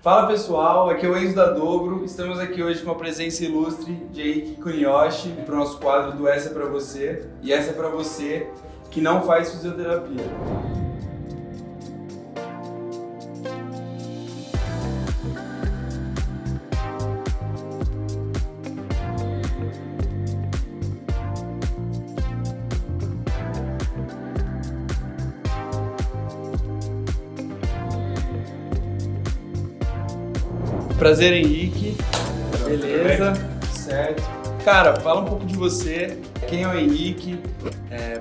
Fala pessoal, aqui é o Enzo da Dobro. Estamos aqui hoje com a presença ilustre de Henrique Kuniyoshi para o nosso quadro do Essa é Pra Você. E essa é pra você que não faz fisioterapia. Prazer, Henrique. Beleza? Certo. Cara, fala um pouco de você. Quem é o Henrique?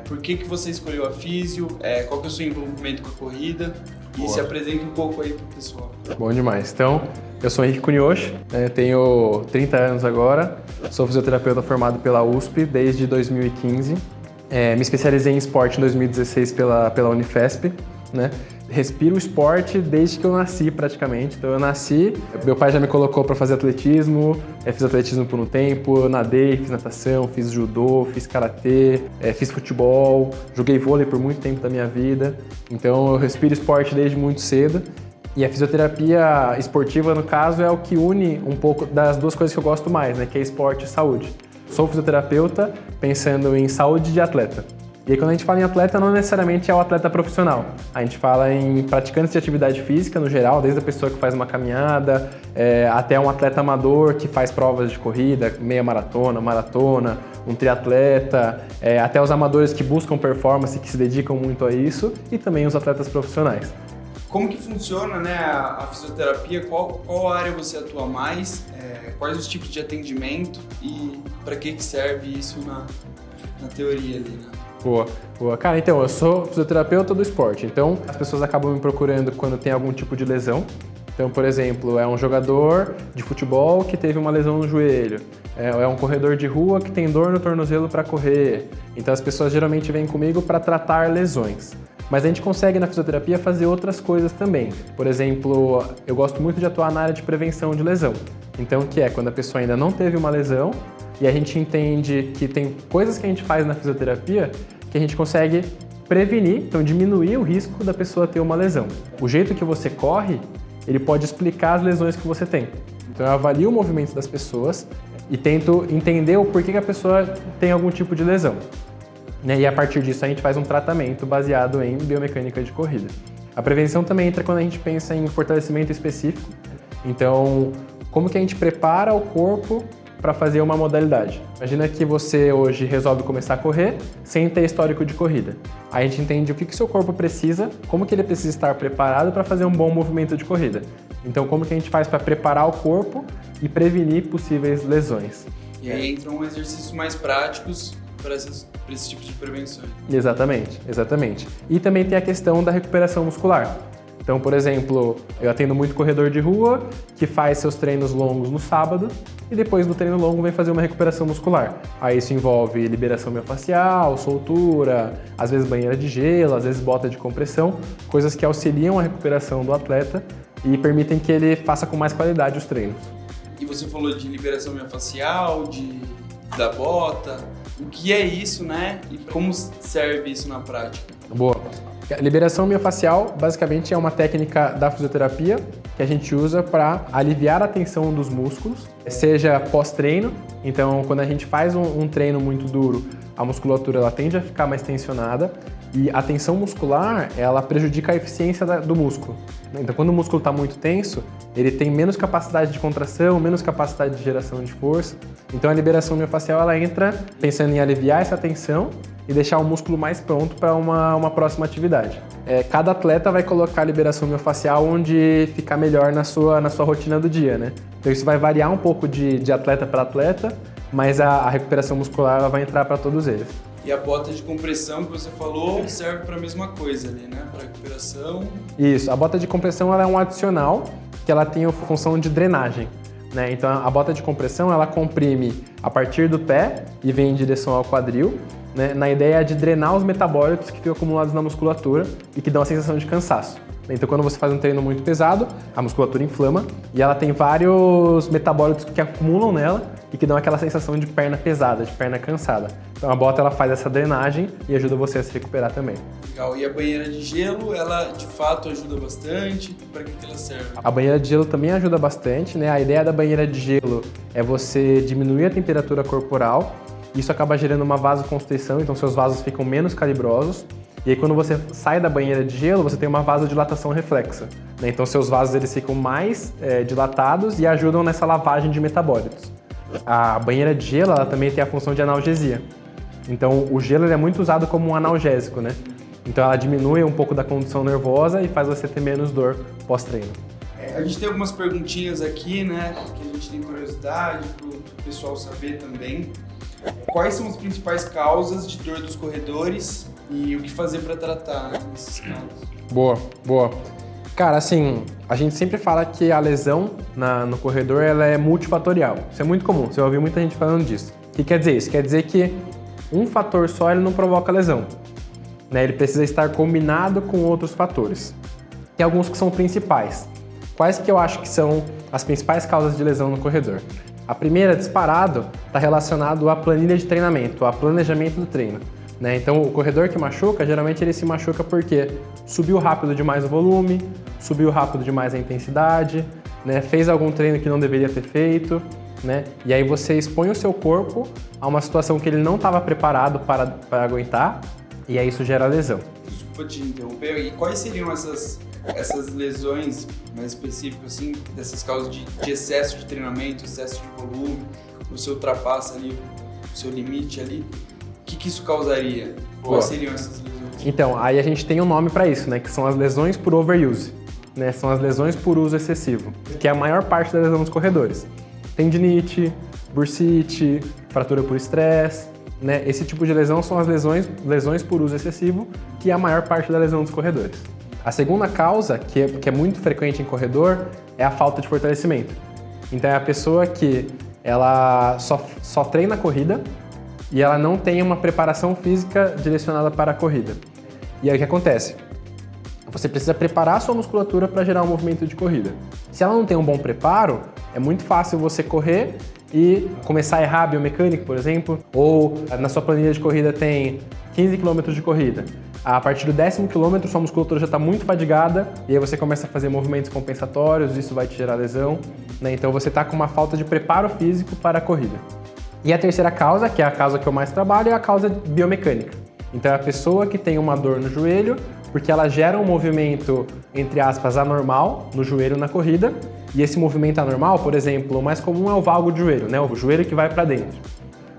Por que você escolheu a físio? Qual que é o seu envolvimento com a corrida? E se apresenta um pouco aí pro pessoal. Bom demais. Então, eu sou Henrique Kuniyoshi, tenho 30 anos agora, sou fisioterapeuta formado pela USP desde 2015. Me especializei em esporte em 2016 pela Unifesp, né? Respiro esporte desde que eu nasci praticamente. Então eu nasci, meu pai já me colocou para fazer atletismo, fiz atletismo por um tempo, eu nadei, fiz natação, fiz judô, fiz karatê, fiz futebol, joguei vôlei por muito tempo da minha vida. Então eu respiro esporte desde muito cedo. E a fisioterapia esportiva, no caso, é o que une um pouco das duas coisas que eu gosto mais, né? Que é esporte e saúde. Sou fisioterapeuta pensando em saúde de atleta. E aí, quando a gente fala em atleta, não necessariamente é o atleta profissional. A gente fala em praticantes de atividade física no geral, desde a pessoa que faz uma caminhada, até um atleta amador que faz provas de corrida, meia maratona, um triatleta, até os amadores que buscam performance, que se dedicam muito a isso, e também os atletas profissionais. Como que funciona, né, a fisioterapia? Qual área você atua mais? Quais os tipos de atendimento e para que serve isso na teoria ali, né? Boa. Cara, então, eu sou fisioterapeuta do esporte, então as pessoas acabam me procurando quando tem algum tipo de lesão. Então, por exemplo, é um jogador de futebol que teve uma lesão no joelho, é um corredor de rua que tem dor no tornozelo para correr. Então, as pessoas geralmente vêm comigo para tratar lesões. Mas a gente consegue na fisioterapia fazer outras coisas também. Por exemplo, eu gosto muito de atuar na área de prevenção de lesão. Então, que é quando a pessoa ainda não teve uma lesão, e a gente entende que tem coisas que a gente faz na fisioterapia que a gente consegue prevenir, então diminuir o risco da pessoa ter uma lesão. O jeito que você corre, ele pode explicar as lesões que você tem. Então eu avalio o movimento das pessoas e tento entender o porquê que a pessoa tem algum tipo de lesão. E a partir disso a gente faz um tratamento baseado em biomecânica de corrida. A prevenção também entra quando a gente pensa em fortalecimento específico. Então, como que a gente prepara o corpo para fazer uma modalidade. Imagina que você hoje resolve começar a correr sem ter histórico de corrida. Aí a gente entende o que o seu corpo precisa, como que ele precisa estar preparado para fazer um bom movimento de corrida. Então, como que a gente faz para preparar o corpo e prevenir possíveis lesões. E aí entram exercícios mais práticos para esse tipo de prevenção. Exatamente. E também tem a questão da recuperação muscular. Então, por exemplo, eu atendo muito corredor de rua que faz seus treinos longos no sábado e depois do treino longo vem fazer uma recuperação muscular. Aí isso envolve liberação miofascial, soltura, às vezes banheira de gelo, às vezes bota de compressão, coisas que auxiliam a recuperação do atleta e permitem que ele faça com mais qualidade os treinos. E você falou de liberação miofascial, da bota. O que é isso, né? E como serve isso na prática? Boa. Liberação miofascial, basicamente, é uma técnica da fisioterapia que a gente usa para aliviar a tensão dos músculos, seja pós-treino. Então, quando a gente faz um treino muito duro, a musculatura ela tende a ficar mais tensionada e a tensão muscular ela prejudica a eficiência do músculo. Então, quando o músculo está muito tenso, ele tem menos capacidade de contração, menos capacidade de geração de força. Então, a liberação miofascial ela entra pensando em aliviar essa tensão e deixar o músculo mais pronto para uma próxima atividade. Cada atleta vai colocar a liberação miofascial onde ficar melhor na sua rotina do dia, né? Então isso vai variar um pouco de atleta para atleta, mas a recuperação muscular ela vai entrar para todos eles. E a bota de compressão que você falou serve para a mesma coisa ali, né? Para recuperação. Isso, a bota de compressão ela é um adicional que ela tem a função de drenagem. Né? Então a bota de compressão ela comprime a partir do pé e vem em direção ao quadril, né? Na ideia de drenar os metabólitos que ficam acumulados na musculatura e que dão a sensação de cansaço. Então quando você faz um treino muito pesado, a musculatura inflama e ela tem vários metabólitos que acumulam nela e que dão aquela sensação de perna pesada, de perna cansada. Então a bota ela faz essa drenagem e ajuda você a se recuperar também. Legal. E a banheira de gelo, ela de fato ajuda bastante? Para que ela serve? A banheira de gelo também ajuda bastante, né? A ideia da banheira de gelo é você diminuir a temperatura corporal. Isso acaba gerando uma vasoconstrição, então seus vasos ficam menos calibrosos. E aí quando você sai da banheira de gelo, você tem uma vasodilatação reflexa, né? Então seus vasos eles ficam mais dilatados e ajudam nessa lavagem de metabólitos. A banheira de gelo ela também tem a função de analgesia. Então o gelo ele é muito usado como um analgésico, né? Então ela diminui um pouco da condução nervosa e faz você ter menos dor pós-treino. A gente tem algumas perguntinhas aqui, né? Que a gente tem curiosidade para o pessoal saber também. Quais são as principais causas de dor dos corredores e o que fazer para tratar nesses casos? Boa. Cara, assim, a gente sempre fala que a lesão no corredor ela é multifatorial. Isso é muito comum, você vai ouvir muita gente falando disso. O que quer dizer isso? Quer dizer que um fator só ele não provoca lesão, né? Ele precisa estar combinado com outros fatores. Tem alguns que são principais. Quais que eu acho que são as principais causas de lesão no corredor? A primeira, disparado, está relacionado à planilha de treinamento, ao planejamento do treino, né? Então, o corredor que machuca, geralmente ele se machuca porque subiu rápido demais o volume, subiu rápido demais a intensidade, né? Fez algum treino que não deveria ter feito, né? E aí você expõe o seu corpo a uma situação que ele não estava preparado para aguentar, e aí isso gera lesão. Desculpa te interromper, e quais seriam essas lesões mais específicas, assim, dessas causas de excesso de treinamento, excesso de volume, você ultrapassa ali o seu limite ali, o que isso causaria? Quais seriam essas lesões? Então, aí a gente tem um nome para isso, né, que são as lesões por overuse, né, são as lesões por uso excessivo, que é a maior parte da lesão dos corredores. Tendinite, bursite, fratura por estresse, né, esse tipo de lesão são as lesões por uso excessivo, que é a maior parte da lesão dos corredores. A segunda causa, que é muito frequente em corredor, é a falta de fortalecimento. Então é a pessoa que ela só treina a corrida e ela não tem uma preparação física direcionada para a corrida. E aí o que acontece? Você precisa preparar a sua musculatura para gerar um movimento de corrida. Se ela não tem um bom preparo, é muito fácil você correr e começar a errar a biomecânica, por exemplo, ou na sua planilha de corrida tem 15 km de corrida. A partir do 10º quilômetro, sua musculatura já está muito fadigada e aí você começa a fazer movimentos compensatórios, isso vai te gerar lesão, né? Então você está com uma falta de preparo físico para a corrida. E a terceira causa, que é a causa que eu mais trabalho, é a causa biomecânica. Então é a pessoa que tem uma dor no joelho porque ela gera um movimento, entre aspas, anormal no joelho na corrida, e esse movimento anormal, por exemplo, o mais comum é o valgo de joelho, né? O joelho que vai para dentro.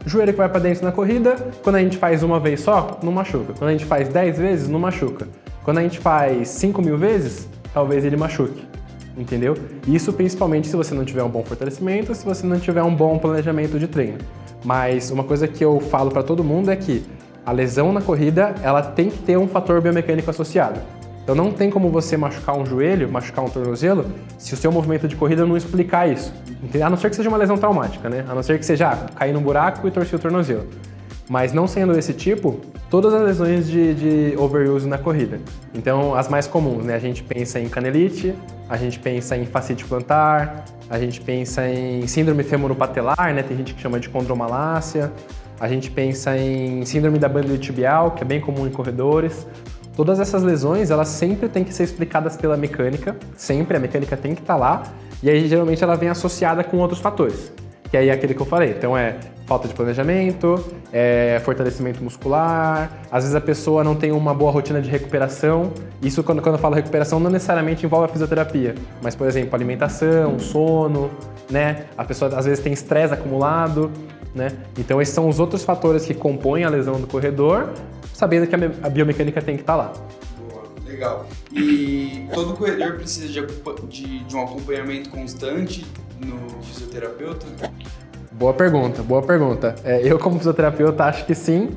O joelho que vai para dentro na corrida, quando a gente faz uma vez só, não machuca. Quando a gente faz 10 vezes, não machuca. Quando a gente faz 5.000 vezes, talvez ele machuque. Entendeu? Isso principalmente se você não tiver um bom fortalecimento, se você não tiver um bom planejamento de treino. Mas uma coisa que eu falo para todo mundo é que a lesão na corrida, ela tem que ter um fator biomecânico associado. Então não tem como você machucar um joelho, machucar um tornozelo, se o seu movimento de corrida não explicar isso. A não ser que seja uma lesão traumática, né? A não ser que seja cair num buraco e torcer o tornozelo. Mas não sendo esse tipo, todas as lesões de overuse na corrida. Então as mais comuns, né? A gente pensa em canelite, a gente pensa em fascite plantar, a gente pensa em síndrome femoropatelar, né? Tem gente que chama de condromalácia. A gente pensa em síndrome da banda tibial, que é bem comum em corredores. Todas essas lesões, elas sempre têm que ser explicadas pela mecânica, sempre, a mecânica tem que estar lá, e aí geralmente ela vem associada com outros fatores, que aí é aquele que eu falei. Então é falta de planejamento, fortalecimento muscular, às vezes a pessoa não tem uma boa rotina de recuperação. Isso quando eu falo recuperação não necessariamente envolve a fisioterapia, mas por exemplo, alimentação, sono, né? A pessoa às vezes tem estresse acumulado, né? Então esses são os outros fatores que compõem a lesão do corredor, sabendo que a biomecânica tem que estar lá. Boa, legal. E todo corredor precisa de um acompanhamento constante no fisioterapeuta? Boa pergunta. Eu como fisioterapeuta acho que sim,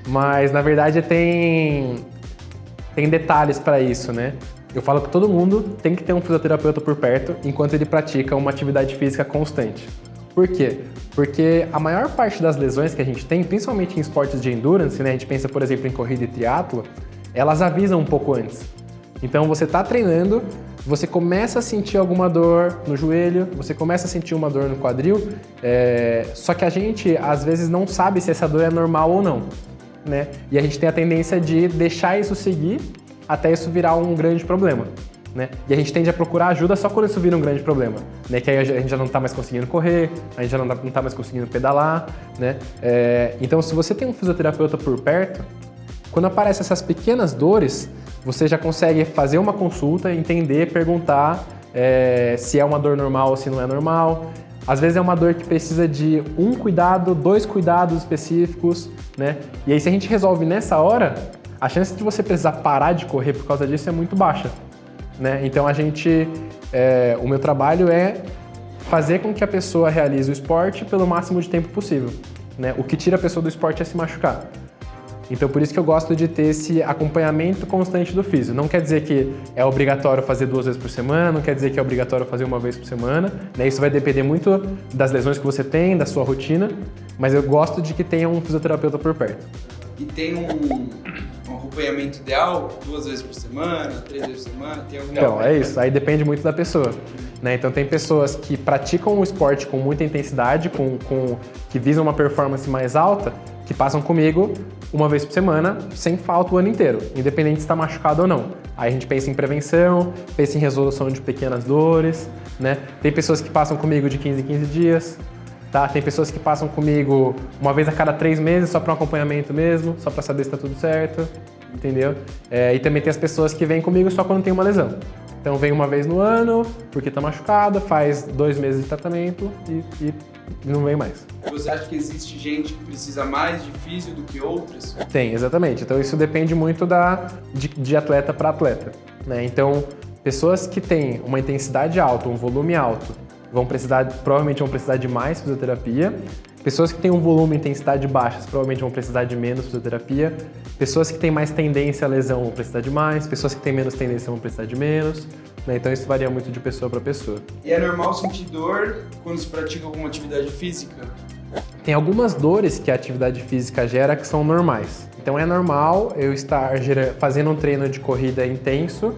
mas na verdade tem detalhes para isso, né? Eu falo que todo mundo tem que ter um fisioterapeuta por perto enquanto ele pratica uma atividade física constante. Por quê? Porque a maior parte das lesões que a gente tem, principalmente em esportes de endurance, né? A gente pensa, por exemplo, em corrida e triatlo, elas avisam um pouco antes. Então você está treinando, você começa a sentir alguma dor no joelho, você começa a sentir uma dor no quadril, só que a gente, às vezes, não sabe se essa dor é normal ou não, né? E a gente tem a tendência de deixar isso seguir até isso virar um grande problema, né? E a gente tende a procurar ajuda só quando isso vira um grande problema, né? Que aí a gente já não está mais conseguindo correr, a gente já não tá mais conseguindo pedalar, né? Então, se você tem um fisioterapeuta por perto, quando aparecem essas pequenas dores, você já consegue fazer uma consulta, entender, perguntar se é uma dor normal ou se não é normal. Às vezes é uma dor que precisa de um cuidado, 2 cuidados específicos, né? E aí se a gente resolve nessa hora, a chance de você precisar parar de correr por causa disso é muito baixa, né? Então o meu trabalho é fazer com que a pessoa realize o esporte pelo máximo de tempo possível, né? O que tira a pessoa do esporte é se machucar. Então, por isso que eu gosto de ter esse acompanhamento constante do físio. Não quer dizer que é obrigatório fazer 2 vezes por semana, não quer dizer que é obrigatório fazer 1 vez por semana, né? Isso vai depender muito das lesões que você tem, da sua rotina, mas eu gosto de que tenha um fisioterapeuta por perto. E tem um acompanhamento ideal? 2 vezes por semana, 3 vezes por semana? Tem algum... Então, é isso. Aí depende muito da pessoa, né? Então, tem pessoas que praticam o esporte com muita intensidade, que visam uma performance mais alta, que passam comigo 1 vez por semana, sem falta o ano inteiro, independente se está machucado ou não. Aí a gente pensa em prevenção, pensa em resolução de pequenas dores, né? Tem pessoas que passam comigo de 15 em 15 dias, tá? Tem pessoas que passam comigo 1 vez a cada 3 meses, só para um acompanhamento mesmo, só para saber se está tudo certo, entendeu? E também tem as pessoas que vêm comigo só quando tem uma lesão. Então vem 1 vez no ano, porque está machucado, faz 2 meses de tratamento e não vem mais. Você acha que existe gente que precisa mais de físio do que outras? Tem, exatamente. Então isso depende muito de atleta para atleta, né? Então, pessoas que têm uma intensidade alta, um volume alto, provavelmente vão precisar de mais fisioterapia. Pessoas que têm um volume e intensidade baixas provavelmente vão precisar de menos fisioterapia. Pessoas que têm mais tendência à lesão vão precisar de mais. Pessoas que têm menos tendência vão precisar de menos, né? Então isso varia muito de pessoa para pessoa. E é normal sentir dor quando se pratica alguma atividade física? Tem algumas dores que a atividade física gera que são normais. Então é normal eu estar fazendo um treino de corrida intenso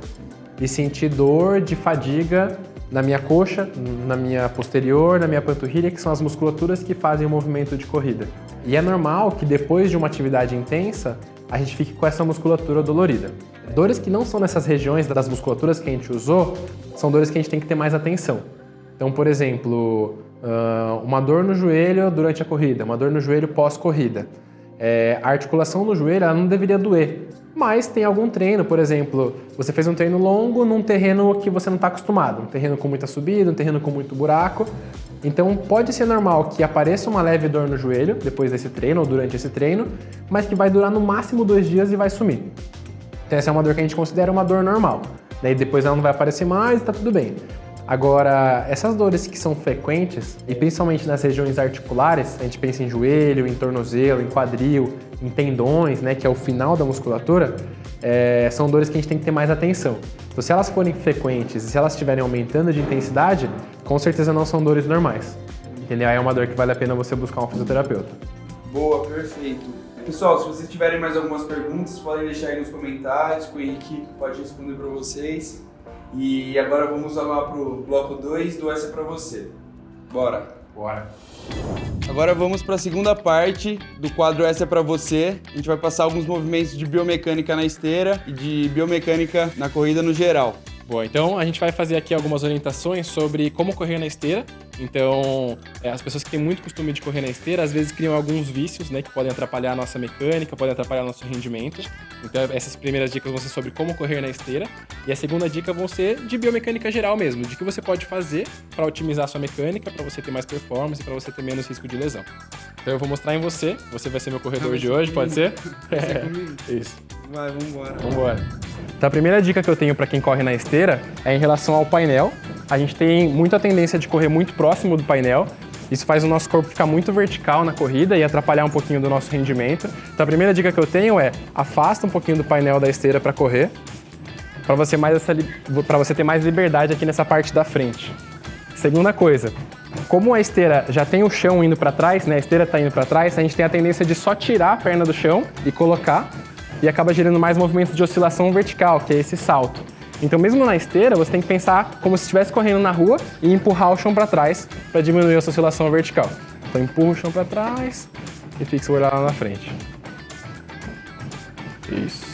e sentir dor de fadiga na minha coxa, na minha posterior, na minha panturrilha, que são as musculaturas que fazem o movimento de corrida. E é normal que depois de uma atividade intensa, a gente fique com essa musculatura dolorida. Dores que não são nessas regiões das musculaturas que a gente usou, são dores que a gente tem que ter mais atenção. Então, por exemplo, uma dor no joelho durante a corrida, uma dor no joelho pós-corrida. A articulação no joelho ela não deveria doer, mas tem algum treino, por exemplo, você fez um treino longo num terreno que você não está acostumado, um terreno com muita subida, um terreno com muito buraco. Então pode ser normal que apareça uma leve dor no joelho depois desse treino ou durante esse treino, mas que vai durar no máximo 2 dias e vai sumir. Então essa é uma dor que a gente considera uma dor normal. Daí depois ela não vai aparecer mais e está tudo bem. Agora, essas dores que são frequentes, e principalmente nas regiões articulares, a gente pensa em joelho, em tornozelo, em quadril, em tendões, né, que é o final da musculatura, são dores que a gente tem que ter mais atenção. Então, se elas forem frequentes e se elas estiverem aumentando de intensidade, com certeza não são dores normais. Entendeu? Aí é uma dor que vale a pena você buscar um fisioterapeuta. Boa, perfeito. Pessoal, se vocês tiverem mais algumas perguntas, podem deixar aí nos comentários, que o Henrique pode responder para vocês. E agora vamos lá pro bloco 2 do Essa é Pra Você. Bora! Bora! Agora vamos para a segunda parte do quadro Essa é Pra Você. A gente vai passar alguns movimentos de biomecânica na esteira e de biomecânica na corrida no geral. Boa, então a gente vai fazer aqui algumas orientações sobre como correr na esteira. Então, as pessoas que têm muito costume de correr na esteira, às vezes criam alguns vícios, né, que podem atrapalhar a nossa mecânica, podem atrapalhar o nosso rendimento. Então, essas primeiras dicas vão ser sobre como correr na esteira. E a segunda dica vão ser de biomecânica geral mesmo, de que você pode fazer para otimizar a sua mecânica, para você ter mais performance, para você ter menos risco de lesão. Então, eu vou mostrar em você. Você vai ser meu corredor de hoje, pode ser? Isso. Vai, vambora. Vambora. Então, a primeira dica que eu tenho para quem corre na esteira é em relação ao painel. A gente tem muita tendência de correr muito próximo do painel. Isso faz o nosso corpo ficar muito vertical na corrida e atrapalhar um pouquinho do nosso rendimento. Então, a primeira dica que eu tenho é afasta um pouquinho do painel da esteira para correr, para você ter mais liberdade aqui nessa parte da frente. Segunda coisa, como a esteira já tem o chão indo para trás, né? A esteira está indo para trás, a gente tem a tendência de só tirar a perna do chão e colocar, e acaba gerando mais movimento de oscilação vertical, que é esse salto. Então, mesmo na esteira, você tem que pensar como se estivesse correndo na rua e empurrar o chão para trás para diminuir a sua oscilação vertical. Então, empurra o chão para trás e fixa o olhar lá na frente. Isso.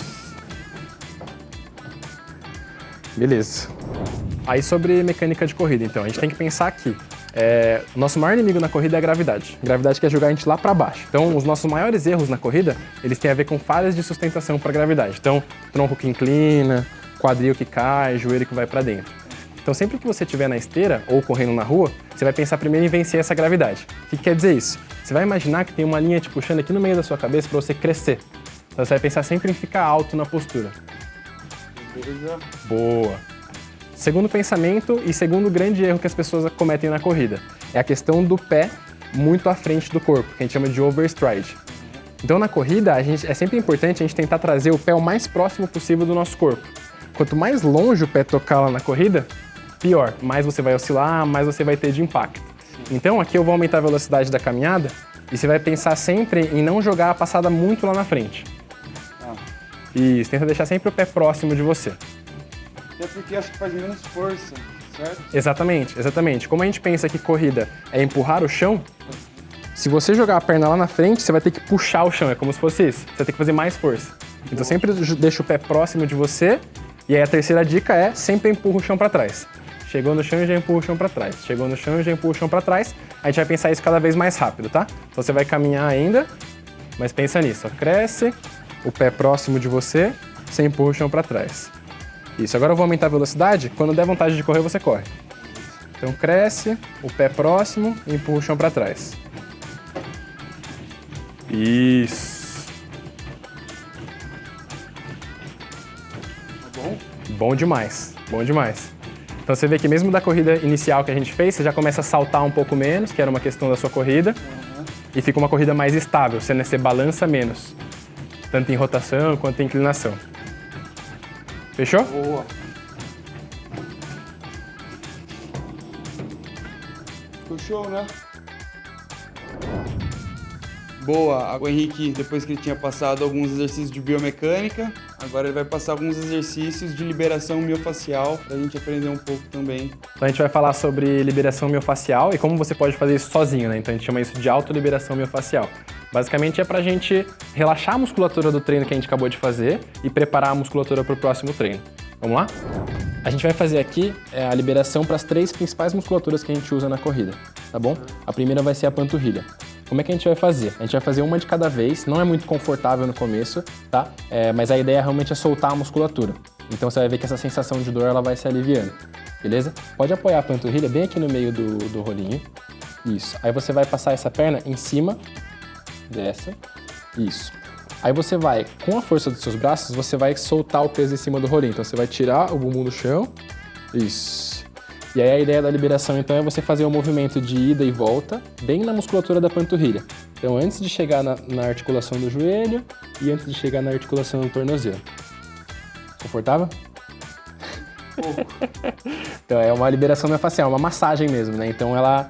Beleza. Aí sobre mecânica de corrida, então, a gente tem que pensar que o nosso maior inimigo na corrida é a gravidade. A gravidade quer jogar a gente lá para baixo. Então, os nossos maiores erros na corrida, eles têm a ver com falhas de sustentação para a gravidade. Então, tronco que inclina, quadril que cai, joelho que vai para dentro. Então, sempre que você estiver na esteira ou correndo na rua, você vai pensar primeiro em vencer essa gravidade. O que quer dizer isso? Você vai imaginar que tem uma linha te puxando aqui no meio da sua cabeça para você crescer. Então, você vai pensar sempre em ficar alto na postura. Beleza. Boa. Segundo pensamento e segundo grande erro que as pessoas cometem na corrida é a questão do pé muito à frente do corpo, que a gente chama de overstride. Então, na corrida, é sempre importante a gente tentar trazer o pé o mais próximo possível do nosso corpo. Quanto mais longe o pé tocar lá na corrida, pior. Mais você vai oscilar, mais você vai ter de impacto. Então, aqui eu vou aumentar a velocidade da caminhada e você vai pensar sempre em não jogar a passada muito lá na frente. Isso, tenta deixar sempre o pé próximo de você. Até porque acho que faz menos força, certo? Exatamente, exatamente. Como a gente pensa que corrida é empurrar o chão, se você jogar a perna lá na frente, você vai ter que puxar o chão, é como se fosse isso. Você vai ter que fazer mais força. Então sempre deixa o pé próximo de você. E aí a terceira dica é sempre empurra o chão para trás. Chegou no chão e já empurra o chão para trás. Chegou no chão e já empurra o chão para trás. A gente vai pensar isso cada vez mais rápido, tá? Então você vai caminhar ainda, mas pensa nisso. Ó. Cresce, o pé próximo de você, você empurra o chão para trás. Isso, agora eu vou aumentar a velocidade. Quando der vontade de correr, você corre. Então cresce, o pé próximo e empurra o chão para trás. Isso. Tá bom? Bom demais, bom demais. Então você vê que mesmo da corrida inicial que a gente fez, você já começa a saltar um pouco menos, que era uma questão da sua corrida, e fica uma corrida mais estável, você balança menos, tanto em rotação quanto em inclinação. Fechou? Boa. Ficou show, né? Boa. O Henrique, depois que ele tinha passado alguns exercícios de biomecânica, agora ele vai passar alguns exercícios de liberação miofacial pra gente aprender um pouco também. Então a gente vai falar sobre liberação miofacial e como você pode fazer isso sozinho, né? Então a gente chama isso de autoliberação miofacial. Basicamente é pra gente relaxar a musculatura do treino que a gente acabou de fazer e preparar a musculatura para o próximo treino. Vamos lá? A gente vai fazer aqui a liberação para as 3 principais musculaturas que a gente usa na corrida, tá bom? A primeira vai ser a panturrilha. Como é que a gente vai fazer? A gente vai fazer uma de cada vez, não é muito confortável no começo, tá? Mas a ideia realmente é soltar a musculatura. Então você vai ver que essa sensação de dor ela vai se aliviando, beleza? Pode apoiar a panturrilha bem aqui no meio do rolinho. Isso. Aí você vai passar essa perna em cima dessa. Isso. Aí você vai, com a força dos seus braços, você vai soltar o peso em cima do rolinho. Então você vai tirar o bumbum do chão. Isso. E aí a ideia da liberação, então, é você fazer um movimento de ida e volta, bem na musculatura da panturrilha. Então, antes de chegar na articulação do joelho e antes de chegar na articulação do tornozelo. Confortável? Então, é uma liberação miofascial, uma massagem mesmo, né? Então, ela,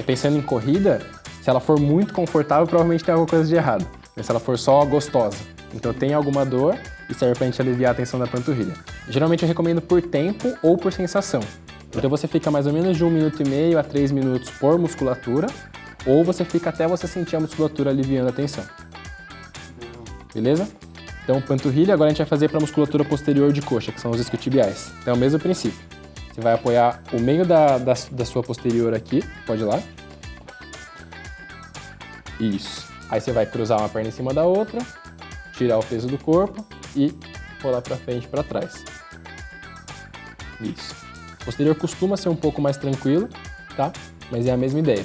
pensando em corrida, se ela for muito confortável, provavelmente tem alguma coisa de errado. Mas se ela for só gostosa, então tem alguma dor e serve pra gente aliviar a tensão da panturrilha. Geralmente eu recomendo por tempo ou por sensação. Então você fica mais ou menos de 1,5 minutos a 3 minutos por musculatura, ou você fica até você sentir a musculatura aliviando a tensão. Beleza? Então panturrilha, agora a gente vai fazer para a musculatura posterior de coxa, que são os isquiotibiais. Então é o mesmo princípio. Você vai apoiar o meio da sua posterior aqui, pode ir lá. Isso. Aí você vai cruzar uma perna em cima da outra, tirar o peso do corpo e rolar para frente e para trás. Isso. Posterior costuma ser um pouco mais tranquilo, tá? Mas é a mesma ideia.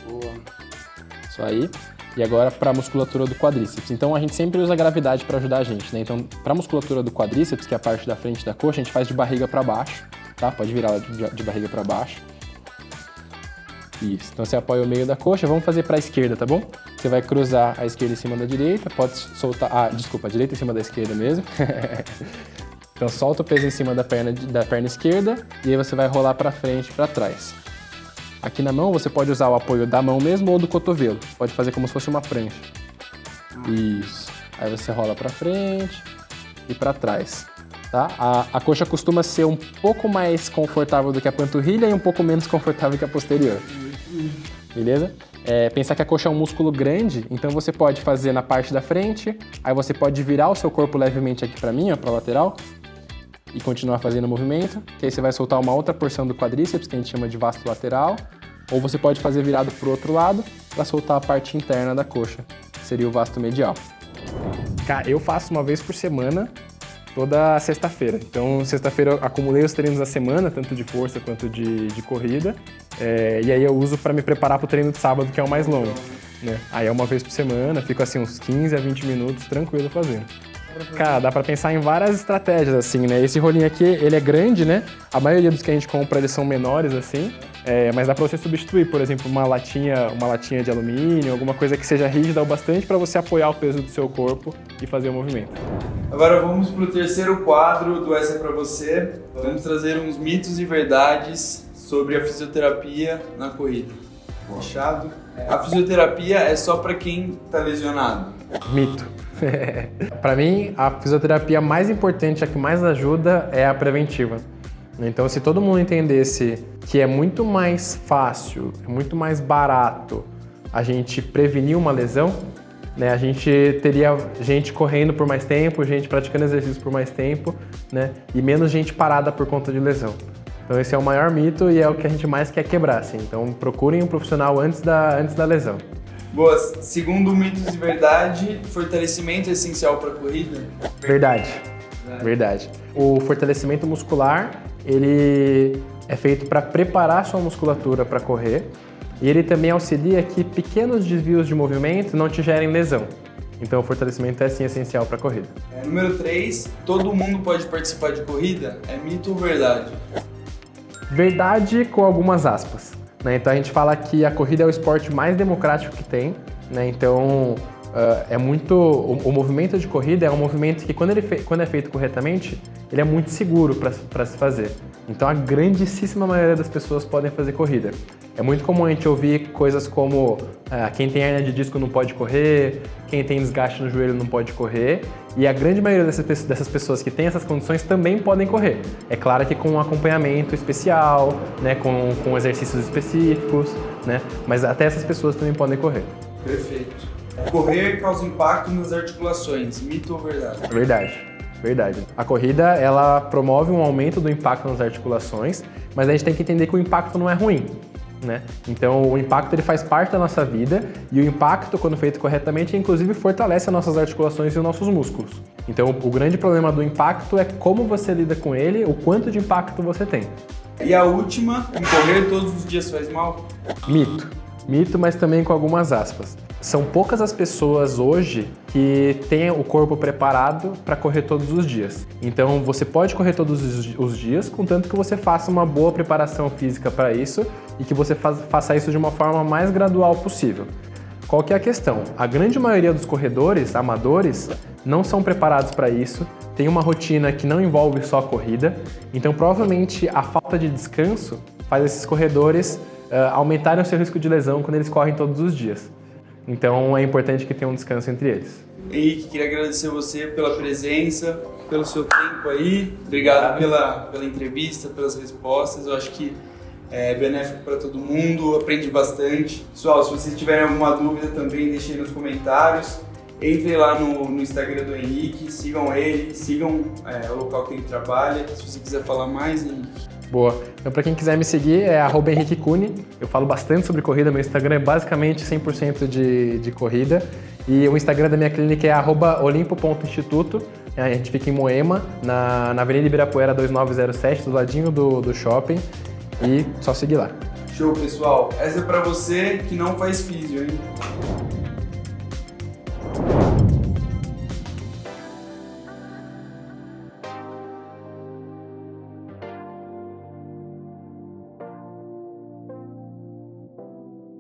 Boa. Isso aí. E agora para a musculatura do quadríceps. Então a gente sempre usa a gravidade para ajudar a gente, né? Então para a musculatura do quadríceps, que é a parte da frente da coxa, a gente faz de barriga para baixo, tá? Pode virar ela de barriga para baixo. Isso. Então você apoia o meio da coxa. Vamos fazer para a esquerda, tá bom? Você vai cruzar a esquerda em cima da direita, pode soltar... a direita em cima da esquerda mesmo. Então solta o peso em cima da perna esquerda e aí você vai rolar para frente e para trás. Aqui na mão você pode usar o apoio da mão mesmo ou do cotovelo. Pode fazer como se fosse uma prancha. Isso. Aí você rola para frente e para trás. tá? A coxa costuma ser um pouco mais confortável do que a panturrilha e um pouco menos confortável que a posterior. Beleza? Pensar que a coxa é um músculo grande, então você pode fazer na parte da frente, aí você pode virar o seu corpo levemente aqui para mim, para a lateral, e continuar fazendo o movimento, que aí você vai soltar uma outra porção do quadríceps, que a gente chama de vasto lateral, ou você pode fazer virado para o outro lado para soltar a parte interna da coxa, que seria o vasto medial. Cara, eu faço uma vez por semana, toda sexta-feira. Então, sexta-feira eu acumulei os treinos da semana, tanto de força quanto de corrida, e aí eu uso para me preparar para o treino de sábado, que é o mais longo, né? Aí é uma vez por semana, fico assim uns 15 a 20 minutos tranquilo fazendo. Cara, dá pra pensar em várias estratégias, assim, né? Esse rolinho aqui, ele é grande, né? A maioria dos que a gente compra, eles são menores, assim. Mas dá pra você substituir, por exemplo, uma latinha de alumínio, alguma coisa que seja rígida o bastante pra você apoiar o peso do seu corpo e fazer o movimento. Agora vamos pro terceiro quadro do Essa é Pra Você. Vamos trazer uns mitos e verdades sobre a fisioterapia na corrida. Fechado? A fisioterapia é só pra quem tá lesionado? Mito. Para mim, a fisioterapia mais importante, a que mais ajuda, é a preventiva. Então, se todo mundo entendesse que é muito mais fácil, muito mais barato a gente prevenir uma lesão, né? A gente teria gente correndo por mais tempo, gente praticando exercício por mais tempo, né? E menos gente parada por conta de lesão. Então, esse é o maior mito e é o que a gente mais quer quebrar, assim. Então, procurem um profissional antes da lesão. Boa, segundo mitos e verdade, fortalecimento é essencial para a corrida? Verdade. O fortalecimento muscular, ele é feito para preparar sua musculatura para correr e ele também auxilia que pequenos desvios de movimento não te gerem lesão. Então o fortalecimento é sim essencial para a corrida. Número 3, todo mundo pode participar de corrida? É mito ou verdade? Verdade com algumas aspas. Então a gente fala que a corrida é o esporte mais democrático que tem, né? Então o movimento de corrida é um movimento que quando é feito corretamente, ele é muito seguro para se fazer. Então a grandíssima maioria das pessoas podem fazer corrida. É muito comum a gente ouvir coisas como quem tem hernia de disco não pode correr, quem tem desgaste no joelho não pode correr, e a grande maioria dessas pessoas que têm essas condições também podem correr. É claro que com um acompanhamento especial, né, com exercícios específicos, né, mas até essas pessoas também podem correr. Perfeito. Correr causa impacto nas articulações, mito ou verdade? Verdade. A corrida, ela promove um aumento do impacto nas articulações, mas a gente tem que entender que o impacto não é ruim, né? Então, o impacto ele faz parte da nossa vida e o impacto, quando feito corretamente, inclusive fortalece as nossas articulações e os nossos músculos. Então, o grande problema do impacto é como você lida com ele, o quanto de impacto você tem. E a última, correr todos os dias faz mal? Mito, mas também com algumas aspas. São poucas as pessoas hoje que têm o corpo preparado para correr todos os dias. Então você pode correr todos os dias, contanto que você faça uma boa preparação física para isso e que você faça isso de uma forma mais gradual possível. Qual que é a questão? A grande maioria dos corredores amadores não são preparados para isso, tem uma rotina que não envolve só a corrida, então provavelmente a falta de descanso faz esses corredores aumentarem o seu risco de lesão quando eles correm todos os dias. Então é importante que tenha um descanso entre eles. Henrique, queria agradecer você pela presença, pelo seu tempo aí. Obrigado pela entrevista, pelas respostas. Eu acho que é benéfico para todo mundo, aprendi bastante. Pessoal, se vocês tiverem alguma dúvida também, deixem nos comentários. Entrem lá no Instagram do Henrique, sigam ele, sigam o local que ele trabalha. Se você quiser falar mais, Henrique. Boa. Então, para quem quiser me seguir, é @HenriqueCune. Eu falo bastante sobre corrida, meu Instagram é basicamente 100% de corrida. E o Instagram da minha clínica é @olimpo.instituto. A gente fica em Moema, na Avenida Ibirapuera 2907, do ladinho do shopping. E só seguir lá. Show, pessoal. Essa é pra você que não faz físio, hein?